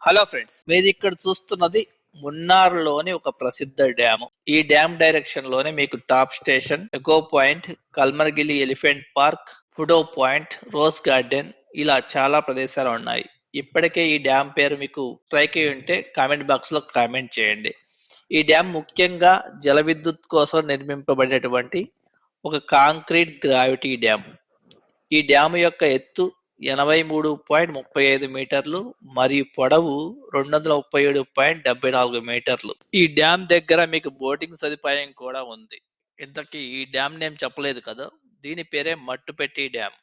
Hello friends, మీరు ఇక్కడ చూస్తున్నది మున్నార్లోని ఒక ప్రసిద్ధ డ్యామ్. ఈ డ్యామ్ డైరెక్షన్ లోనే మీకు టాప్ స్టేషన్, ఎకో పాయింట్, కల్మర్గిలి ఎలిఫెంట్ పార్క్, ఫుడో పాయింట్, రోజ్ గార్డెన్ ఇలా చాలా ప్రదేశాలు ఉన్నాయి. ఇప్పటికే ఈ డ్యామ్ పేరు మీకు స్ట్రైక్ అయి ఉంటే కామెంట్ బాక్స్ లో కామెంట్ చేయండి. ఈ డ్యామ్ ముఖ్యంగా జల విద్యుత్ కోసం నిర్మింపబడినటువంటి ఒక కాంక్రీట్ గ్రావిటీ డ్యామ్. ఈ డ్యాము యొక్క ఎత్తు 83.35 మీటర్లు మరియు పొడవు 237.74 మీటర్లు. ఈ డ్యామ్ దగ్గర మీకు బోటింగ్ సదుపాయం కూడా ఉంది. ఇంతకీ ఈ డ్యామ్ నేమ్ చెప్పలేదు కదా, దీని పేరే మట్టుపెట్టి డ్యామ్.